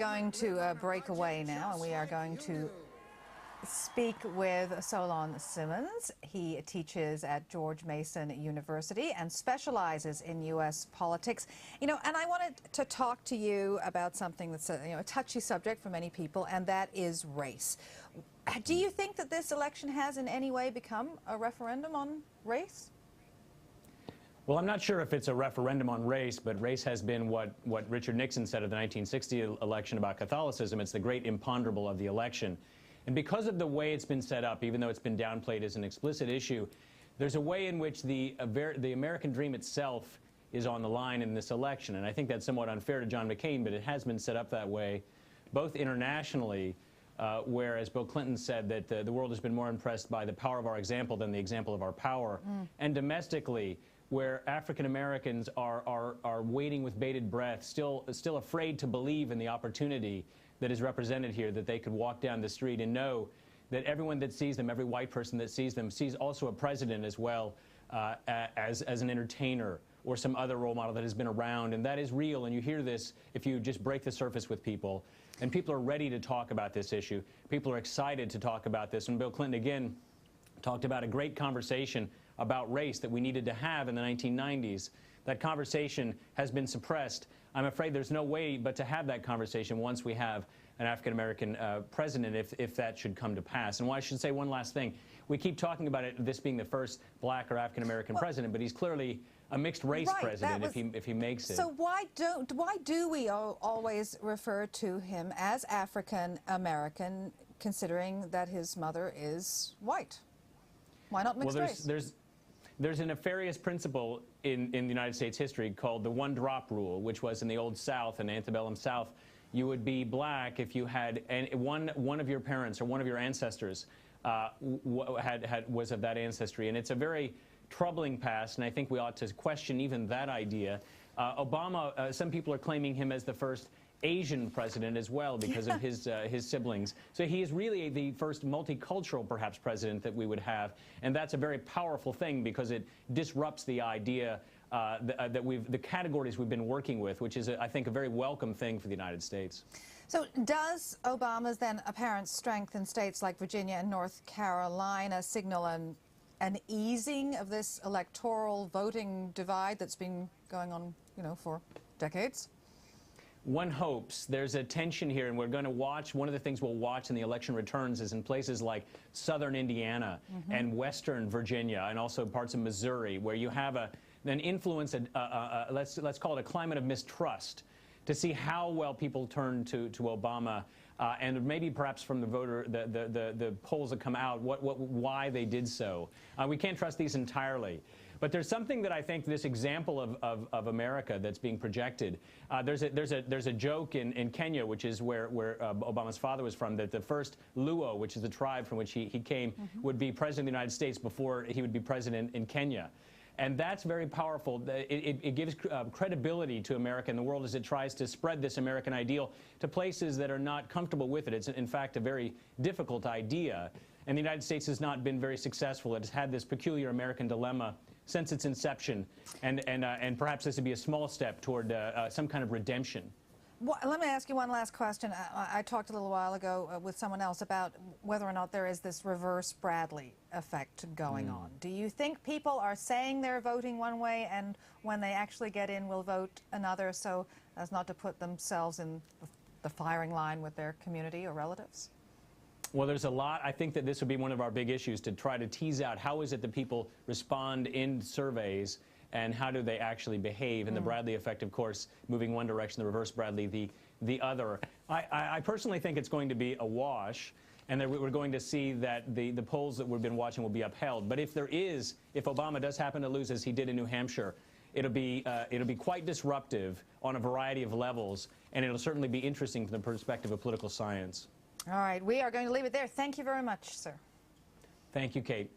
going to break away now, and we are going to speak with Solon Simmons. He teaches at George Mason University and specializes in U.S. politics. You know, and I wanted to talk to you about something that's a touchy subject for many people, and that is race. Do you think that this election has in any way become a referendum on race? Well, I'm not sure if it's a referendum on race, but race has been what Richard Nixon said of the 1960 election about Catholicism. It's the great imponderable of the election. And because of the way it's been set up, even though it's been downplayed as an explicit issue, there's a way in which the American dream itself is on the line in this election. And I think that's somewhat unfair to John McCain, but it has been set up that way, both internationally, where, as Bill Clinton said, that the world has been more impressed by the power of our example than the example of our power, and domestically, where African Americans are waiting with bated breath, still afraid to believe in the opportunity that is represented here, that they could walk down the street and know that everyone that sees them, every white person that sees them, sees also a president as well as an entertainer or some other role model that has been around. And that is real, and you hear this if you just break the surface with people. And people are ready to talk about this issue. People are excited to talk about this. And Bill Clinton, again, talked about a great conversation about race that we needed to have in the 1990s. That conversation has been suppressed. I'm afraid there's no way but to have that conversation once we have an African-American president, if that should come to pass. And I should say one last thing. We keep talking about this being the first black or African-American president, but he's clearly a mixed-race president if he makes it. So why do we always refer to him as African-American, considering that his mother is white? Why not mixed race? There's a nefarious principle in the United States history called the one-drop rule, which was in the Old South and antebellum South. You would be black if you had one of your parents or one of your ancestors was of that ancestry. And it's a very troubling past, and I think we ought to question even that idea. Obama, some people are claiming him as the first Asian president as well because of his siblings. So he is really the first multicultural, perhaps, president that we would have, and that's a very powerful thing because it disrupts the idea the categories we've been working with, which is, I think, a very welcome thing for the United States. So does Obama's then apparent strength in states like Virginia and North Carolina signal an easing of this electoral voting divide that's been going on, for decades? One hopes. There's a tension here, and we're going to watch. One of the things we'll watch in the election returns is in places like southern Indiana and western Virginia and also parts of Missouri, where you have an influence, let's call it a climate of mistrust, to see how well people turn to Obama, and maybe perhaps from the polls that come out, why they did so. We can't trust these entirely. But there's something that I think this example of America that's being projected. There's a joke in Kenya, which is where Obama's father was from, that the first Luo, which is the tribe from which he came, would be president of the United States before he would be president in Kenya. And that's very powerful. It gives credibility to America in the world as it tries to spread this American ideal to places that are not comfortable with it. It's, in fact, a very difficult idea. And the United States has not been very successful. It has had this peculiar American dilemma since its inception. And perhaps this would be a small step toward some kind of redemption. Well, let me ask you one last question. I talked a little while ago with someone else about whether or not there is this reverse Bradley effect going on. Do you think people are saying they're voting one way and when they actually get in will vote another, so as not to put themselves in the firing line with their community or relatives? Well, there's a lot. I think that this would be one of our big issues, to try to tease out how is it that people respond in surveys and how do they actually behave. And the Bradley effect, of course, moving one direction, the reverse Bradley the other. I personally think it's going to be a wash, and that we're going to see that the polls that we've been watching will be upheld. But if Obama does happen to lose, as he did in New Hampshire, it'll be quite disruptive on a variety of levels, and it'll certainly be interesting from the perspective of political science. All right, we are going to leave it there. Thank you very much, sir. Thank you, Kate.